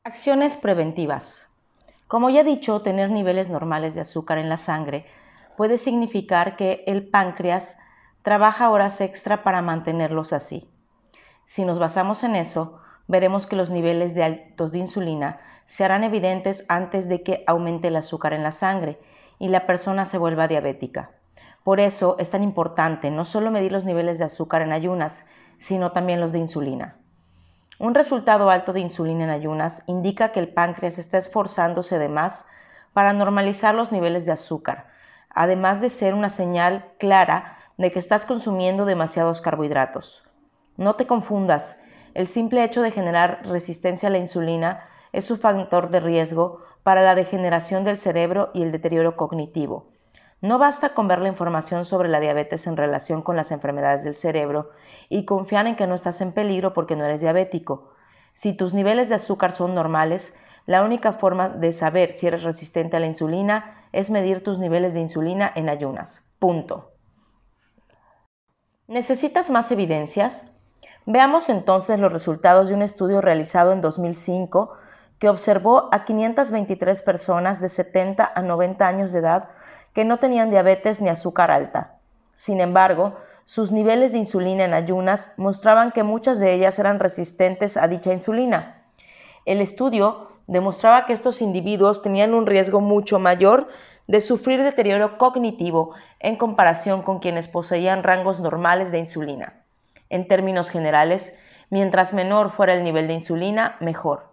Acciones preventivas. Como ya he dicho, tener niveles normales de azúcar en la sangre puede significar que el páncreas trabaja horas extra para mantenerlos así. Si nos basamos en eso, veremos que los niveles de altos de insulina se harán evidentes antes de que aumente el azúcar en la sangre y la persona se vuelva diabética. Por eso es tan importante no solo medir los niveles de azúcar en ayunas, sino también los de insulina. Un resultado alto de insulina en ayunas indica que el páncreas está esforzándose de más para normalizar los niveles de azúcar, además de ser una señal clara de que estás consumiendo demasiados carbohidratos. No te confundas, el simple hecho de generar resistencia a la insulina es un factor de riesgo para la degeneración del cerebro y el deterioro cognitivo. No basta con ver la información sobre la diabetes en relación con las enfermedades del cerebro y confiar en que no estás en peligro porque no eres diabético. Si tus niveles de azúcar son normales, la única forma de saber si eres resistente a la insulina es medir tus niveles de insulina en ayunas. Punto. ¿Necesitas más evidencias? Veamos entonces los resultados de un estudio realizado en 2005 que observó a 523 personas de 70 a 90 años de edad que no tenían diabetes ni azúcar alta. Sin embargo, sus niveles de insulina en ayunas mostraban que muchas de ellas eran resistentes a dicha insulina. El estudio demostraba que estos individuos tenían un riesgo mucho mayor de sufrir deterioro cognitivo en comparación con quienes poseían rangos normales de insulina. En términos generales, mientras menor fuera el nivel de insulina, mejor.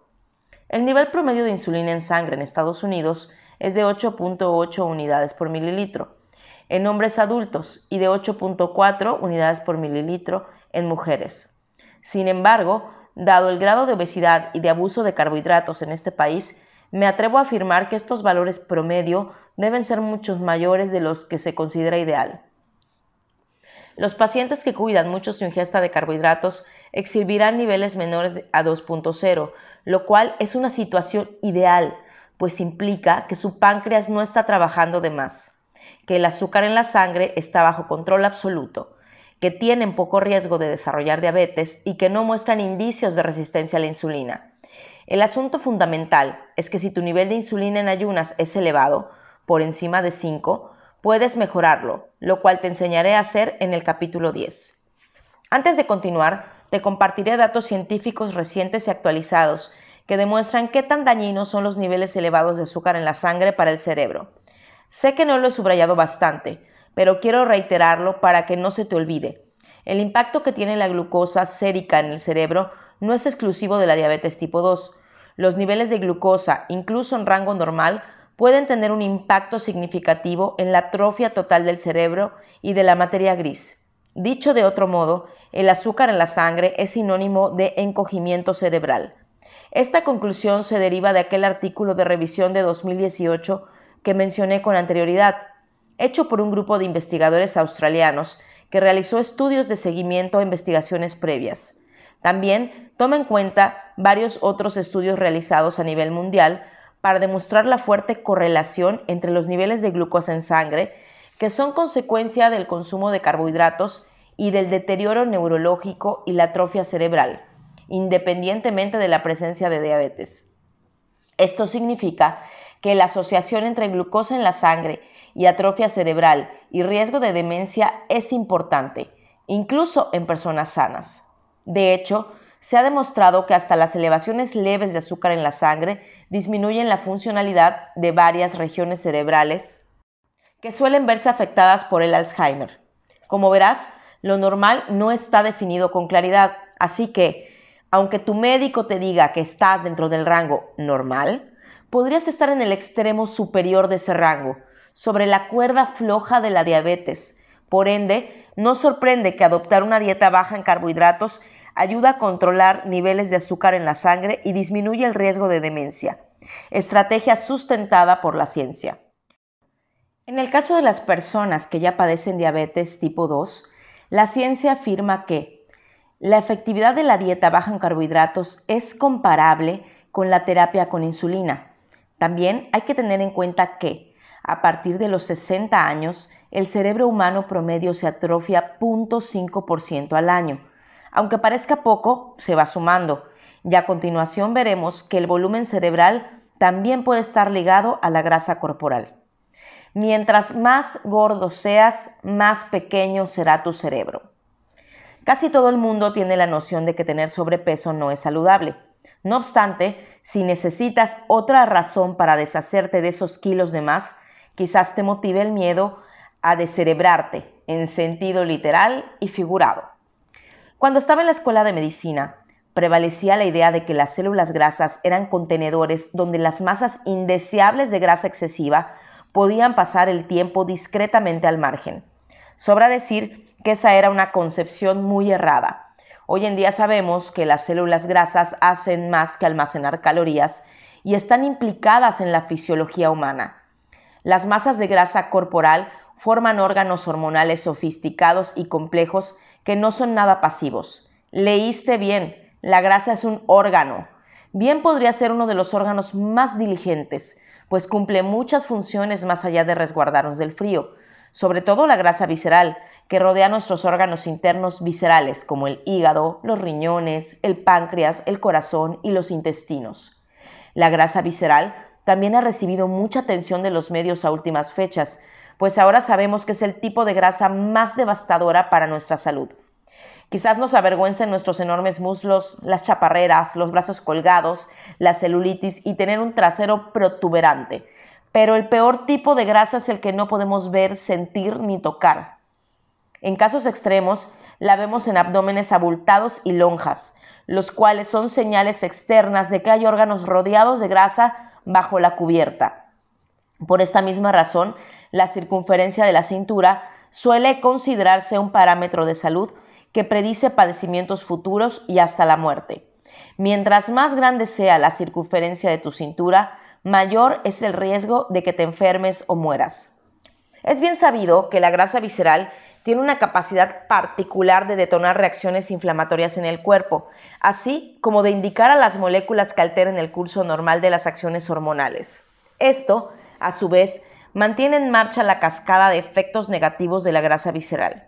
El nivel promedio de insulina en sangre en Estados Unidos es de 8.8 unidades por mililitro en hombres adultos y de 8.4 unidades por mililitro en mujeres. Sin embargo, dado el grado de obesidad y de abuso de carbohidratos en este país, me atrevo a afirmar que estos valores promedio deben ser muchos mayores de los que se considera ideal. Los pacientes que cuidan mucho su ingesta de carbohidratos exhibirán niveles menores a 2.0, lo cual es una situación ideal, pues implica que su páncreas no está trabajando de más, que el azúcar en la sangre está bajo control absoluto, que tienen poco riesgo de desarrollar diabetes y que no muestran indicios de resistencia a la insulina. El asunto fundamental es que si tu nivel de insulina en ayunas es elevado, por encima de 5, puedes mejorarlo, lo cual te enseñaré a hacer en el capítulo 10. Antes de continuar, te compartiré datos científicos recientes y actualizados que demuestran qué tan dañinos son los niveles elevados de azúcar en la sangre para el cerebro. Sé que no lo he subrayado bastante, pero quiero reiterarlo para que no se te olvide. El impacto que tiene la glucosa sérica en el cerebro no es exclusivo de la diabetes tipo 2. Los niveles de glucosa, incluso en rango normal, pueden tener un impacto significativo en la atrofia total del cerebro y de la materia gris. Dicho de otro modo, el azúcar en la sangre es sinónimo de encogimiento cerebral. Esta conclusión se deriva de aquel artículo de revisión de 2018 que mencioné con anterioridad, hecho por un grupo de investigadores australianos que realizó estudios de seguimiento a investigaciones previas. También toma en cuenta varios otros estudios realizados a nivel mundial para demostrar la fuerte correlación entre los niveles de glucosa en sangre, que son consecuencia del consumo de carbohidratos y del deterioro neurológico y la atrofia cerebral, independientemente de la presencia de diabetes. Esto significa que la asociación entre glucosa en la sangre y atrofia cerebral y riesgo de demencia es importante, incluso en personas sanas. De hecho, se ha demostrado que hasta las elevaciones leves de azúcar en la sangre disminuyen la funcionalidad de varias regiones cerebrales que suelen verse afectadas por el Alzheimer. Como verás, lo normal no está definido con claridad, así que, aunque tu médico te diga que estás dentro del rango normal, podrías estar en el extremo superior de ese rango, sobre la cuerda floja de la diabetes. Por ende, no sorprende que adoptar una dieta baja en carbohidratos ayuda a controlar niveles de azúcar en la sangre y disminuye el riesgo de demencia. Estrategia sustentada por la ciencia. En el caso de las personas que ya padecen diabetes tipo 2, la ciencia afirma que la efectividad de la dieta baja en carbohidratos es comparable con la terapia con insulina. También hay que tener en cuenta que, a partir de los 60 años, el cerebro humano promedio se atrofia 0.5% al año. Aunque parezca poco, se va sumando, y a continuación veremos que el volumen cerebral también puede estar ligado a la grasa corporal. Mientras más gordo seas, más pequeño será tu cerebro. Casi todo el mundo tiene la noción de que tener sobrepeso no es saludable. No obstante, si necesitas otra razón para deshacerte de esos kilos de más, quizás te motive el miedo a descerebrarte, en sentido literal y figurado. Cuando estaba en la escuela de medicina, prevalecía la idea de que las células grasas eran contenedores donde las masas indeseables de grasa excesiva podían pasar el tiempo discretamente al margen. Sobra decir que esa era una concepción muy errada. Hoy en día sabemos que las células grasas hacen más que almacenar calorías y están implicadas en la fisiología humana. Las masas de grasa corporal forman órganos hormonales sofisticados y complejos que no son nada pasivos. Leíste bien, la grasa es un órgano. Bien podría ser uno de los órganos más diligentes, pues cumple muchas funciones más allá de resguardarnos del frío, sobre todo la grasa visceral, que rodea nuestros órganos internos viscerales, como el hígado, los riñones, el páncreas, el corazón y los intestinos. La grasa visceral también ha recibido mucha atención de los medios a últimas fechas, pues ahora sabemos que es el tipo de grasa más devastadora para nuestra salud. Quizás nos avergüencen nuestros enormes muslos, las chaparreras, los brazos colgados, la celulitis y tener un trasero protuberante, pero el peor tipo de grasa es el que no podemos ver, sentir ni tocar. En casos extremos, la vemos en abdómenes abultados y lonjas, los cuales son señales externas de que hay órganos rodeados de grasa bajo la cubierta. Por esta misma razón, la circunferencia de la cintura suele considerarse un parámetro de salud que predice padecimientos futuros y hasta la muerte. Mientras más grande sea la circunferencia de tu cintura, mayor es el riesgo de que te enfermes o mueras. Es bien sabido que la grasa visceral tiene una capacidad particular de detonar reacciones inflamatorias en el cuerpo, así como de indicar a las moléculas que alteren el curso normal de las acciones hormonales. Esto, a su vez, mantiene en marcha la cascada de efectos negativos de la grasa visceral.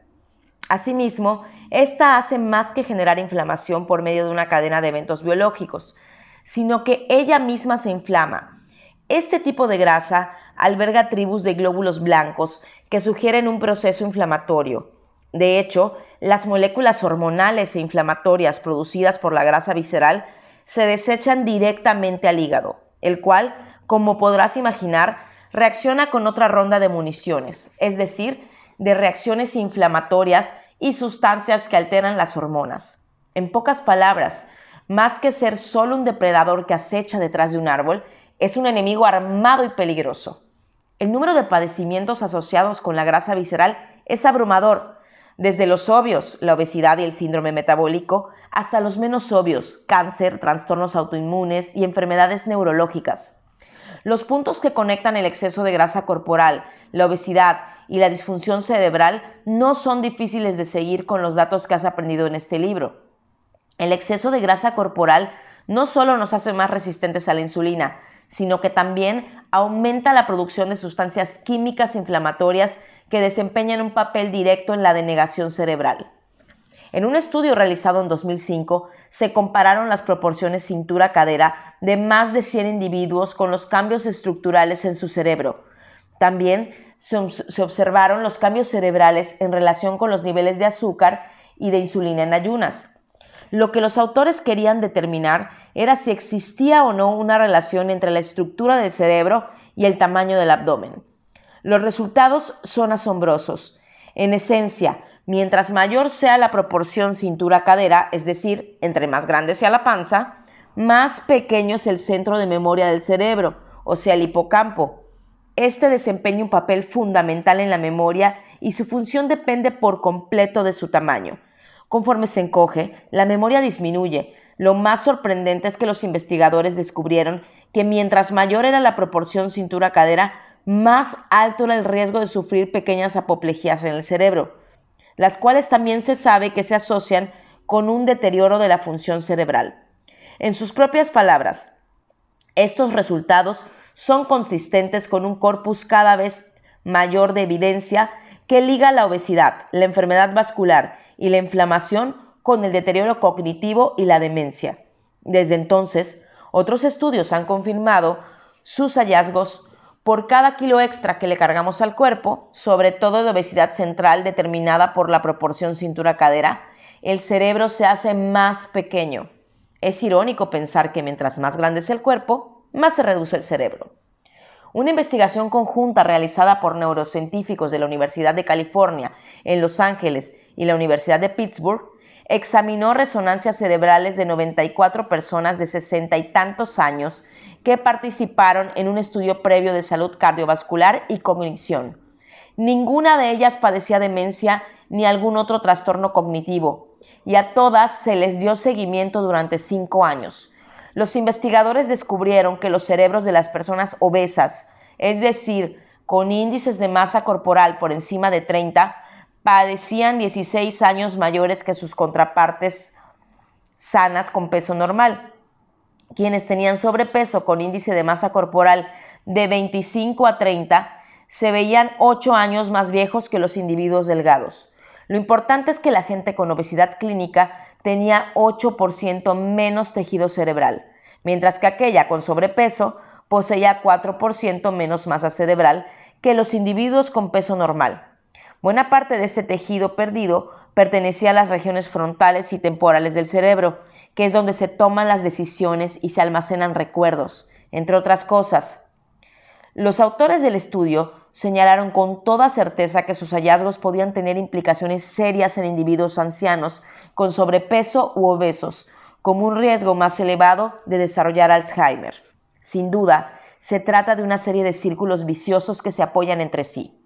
Asimismo, esta hace más que generar inflamación por medio de una cadena de eventos biológicos, sino que ella misma se inflama. Este tipo de grasa alberga tribus de glóbulos blancos que sugieren un proceso inflamatorio. De hecho, las moléculas hormonales e inflamatorias producidas por la grasa visceral se desechan directamente al hígado, el cual, como podrás imaginar, reacciona con otra ronda de municiones, es decir, de reacciones inflamatorias y sustancias que alteran las hormonas. En pocas palabras, más que ser solo un depredador que acecha detrás de un árbol, es un enemigo armado y peligroso. El número de padecimientos asociados con la grasa visceral es abrumador, desde los obvios, la obesidad y el síndrome metabólico, hasta los menos obvios, cáncer, trastornos autoinmunes y enfermedades neurológicas. Los puntos que conectan el exceso de grasa corporal, la obesidad y la disfunción cerebral no son difíciles de seguir con los datos que has aprendido en este libro. El exceso de grasa corporal no solo nos hace más resistentes a la insulina, sino que también aumenta la producción de sustancias químicas inflamatorias que desempeñan un papel directo en la denegación cerebral. En un estudio realizado en 2005, se compararon las proporciones cintura-cadera de más de 100 individuos con los cambios estructurales en su cerebro. También se observaron los cambios cerebrales en relación con los niveles de azúcar y de insulina en ayunas. Lo que los autores querían determinar era si existía o no una relación entre la estructura del cerebro y el tamaño del abdomen. Los resultados son asombrosos. En esencia, mientras mayor sea la proporción cintura-cadera, es decir, entre más grande sea la panza, más pequeño es el centro de memoria del cerebro, o sea, el hipocampo. Este desempeña un papel fundamental en la memoria y su función depende por completo de su tamaño. Conforme se encoge, la memoria disminuye. Lo más sorprendente es que los investigadores descubrieron que mientras mayor era la proporción cintura-cadera, más alto era el riesgo de sufrir pequeñas apoplejías en el cerebro, las cuales también se sabe que se asocian con un deterioro de la función cerebral. En sus propias palabras, estos resultados son consistentes con un corpus cada vez mayor de evidencia que liga la obesidad, la enfermedad vascular y la inflamación con el deterioro cognitivo y la demencia. Desde entonces, otros estudios han confirmado sus hallazgos. Por cada kilo extra que le cargamos al cuerpo, sobre todo de obesidad central determinada por la proporción cintura-cadera, el cerebro se hace más pequeño. Es irónico pensar que mientras más grande es el cuerpo, más se reduce el cerebro. Una investigación conjunta realizada por neurocientíficos de la Universidad de California en Los Ángeles y la Universidad de Pittsburgh examinó resonancias cerebrales de 94 personas de 60 y tantos años que participaron en un estudio previo de salud cardiovascular y cognición. Ninguna de ellas padecía demencia ni algún otro trastorno cognitivo, y a todas se les dio seguimiento durante 5 años. Los investigadores descubrieron que los cerebros de las personas obesas, es decir, con índices de masa corporal por encima de 30, padecían 16 años mayores que sus contrapartes sanas con peso normal. Quienes tenían sobrepeso con índice de masa corporal de 25 a 30 se veían 8 años más viejos que los individuos delgados. Lo importante es que la gente con obesidad clínica tenía 8% menos tejido cerebral, mientras que aquella con sobrepeso poseía 4% menos masa cerebral que los individuos con peso normal. Buena parte de este tejido perdido pertenecía a las regiones frontales y temporales del cerebro, que es donde se toman las decisiones y se almacenan recuerdos, entre otras cosas. Los autores del estudio señalaron con toda certeza que sus hallazgos podían tener implicaciones serias en individuos ancianos con sobrepeso u obesos, como un riesgo más elevado de desarrollar Alzheimer. Sin duda, se trata de una serie de círculos viciosos que se apoyan entre sí.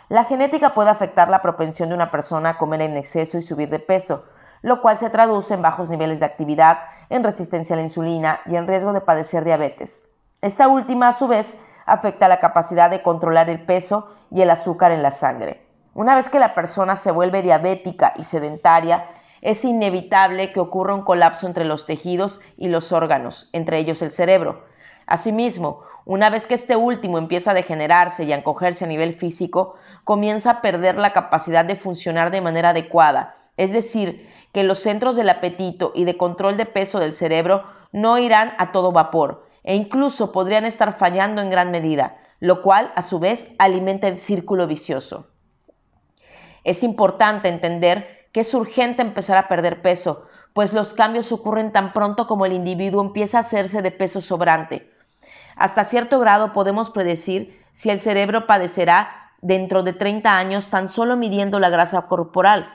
La genética puede afectar la propensión de una persona a comer en exceso y subir de peso, lo cual se traduce en bajos niveles de actividad, en resistencia a la insulina y en riesgo de padecer diabetes. Esta última, a su vez, afecta la capacidad de controlar el peso y el azúcar en la sangre. Una vez que la persona se vuelve diabética y sedentaria, es inevitable que ocurra un colapso entre los tejidos y los órganos, entre ellos el cerebro. Asimismo, una vez que este último empieza a degenerarse y a encogerse a nivel físico, comienza a perder la capacidad de funcionar de manera adecuada, es decir, que los centros del apetito y de control de peso del cerebro no irán a todo vapor e incluso podrían estar fallando en gran medida, lo cual a su vez alimenta el círculo vicioso. Es importante entender que es urgente empezar a perder peso, pues los cambios ocurren tan pronto como el individuo empieza a hacerse de peso sobrante. Hasta cierto grado podemos predecir si el cerebro padecerá dentro de 30 años tan solo midiendo la grasa corporal.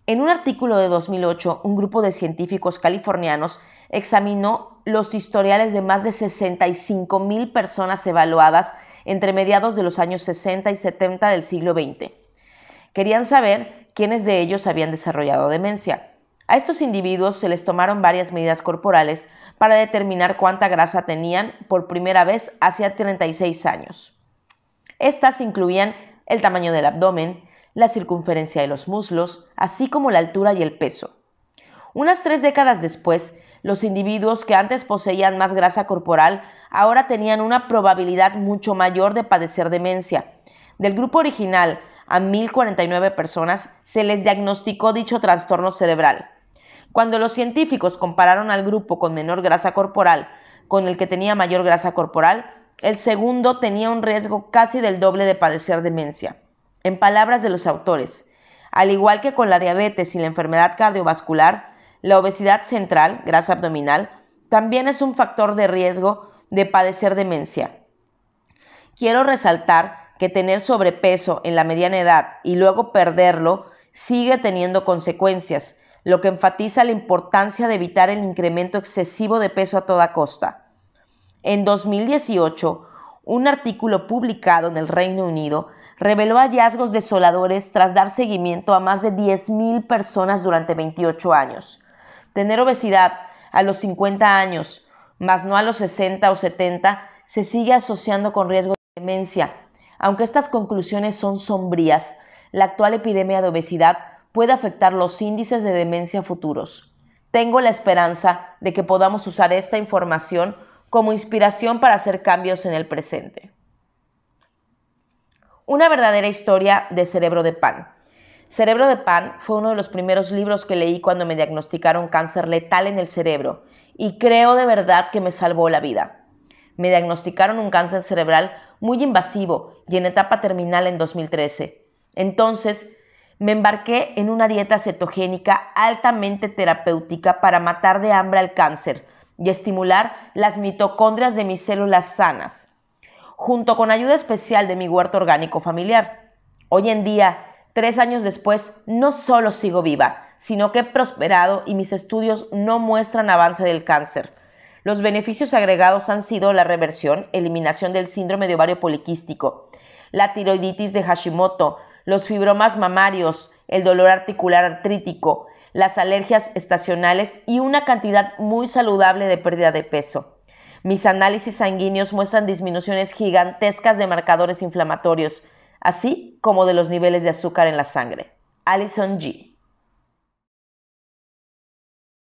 En un artículo de 2008, un grupo de científicos californianos examinó los historiales de más de 65,000 personas evaluadas entre mediados de los años 60 y 70 del siglo XX. Querían saber quiénes de ellos habían desarrollado demencia. A estos individuos se les tomaron varias medidas corporales para determinar cuánta grasa tenían por primera vez hacia 36 años. Estas incluían el tamaño del abdomen, la circunferencia de los muslos, así como la altura y el peso. Unas 3 décadas después, los individuos que antes poseían más grasa corporal ahora tenían una probabilidad mucho mayor de padecer demencia. Del grupo original, a 1,049 personas se les diagnosticó dicho trastorno cerebral. Cuando los científicos compararon al grupo con menor grasa corporal con el que tenía mayor grasa corporal, el segundo tenía un riesgo casi del doble de padecer demencia. En palabras de los autores, al igual que con la diabetes y la enfermedad cardiovascular, la obesidad central, grasa abdominal, también es un factor de riesgo de padecer demencia. Quiero resaltar que tener sobrepeso en la mediana edad y luego perderlo sigue teniendo consecuencias, lo que enfatiza la importancia de evitar el incremento excesivo de peso a toda costa. En 2018, un artículo publicado en el Reino Unido reveló hallazgos desoladores tras dar seguimiento a más de 10,000 personas durante 28 años. Tener obesidad a los 50 años, más no a los 60 o 70, se sigue asociando con riesgo de demencia. Aunque estas conclusiones son sombrías, la actual epidemia de obesidad puede afectar los índices de demencia futuros. Tengo la esperanza de que podamos usar esta información como inspiración para hacer cambios en el presente. Una verdadera historia de cerebro de pan. Cerebro de Pan fue uno de los primeros libros que leí cuando me diagnosticaron cáncer letal en el cerebro y creo de verdad que me salvó la vida. Me diagnosticaron un cáncer cerebral muy invasivo y en etapa terminal en 2013. Entonces, me embarqué en una dieta cetogénica altamente terapéutica para matar de hambre al cáncer y estimular las mitocondrias de mis células sanas, junto con ayuda especial de mi huerto orgánico familiar. Hoy en día, 3 años después, no solo sigo viva, sino que he prosperado y mis estudios no muestran avance del cáncer. Los beneficios agregados han sido la reversión, eliminación del síndrome de ovario poliquístico, la tiroiditis de Hashimoto, los fibromas mamarios, el dolor articular artrítico, las alergias estacionales y una cantidad muy saludable de pérdida de peso. Mis análisis sanguíneos muestran disminuciones gigantescas de marcadores inflamatorios, así como de los niveles de azúcar en la sangre. Alison G.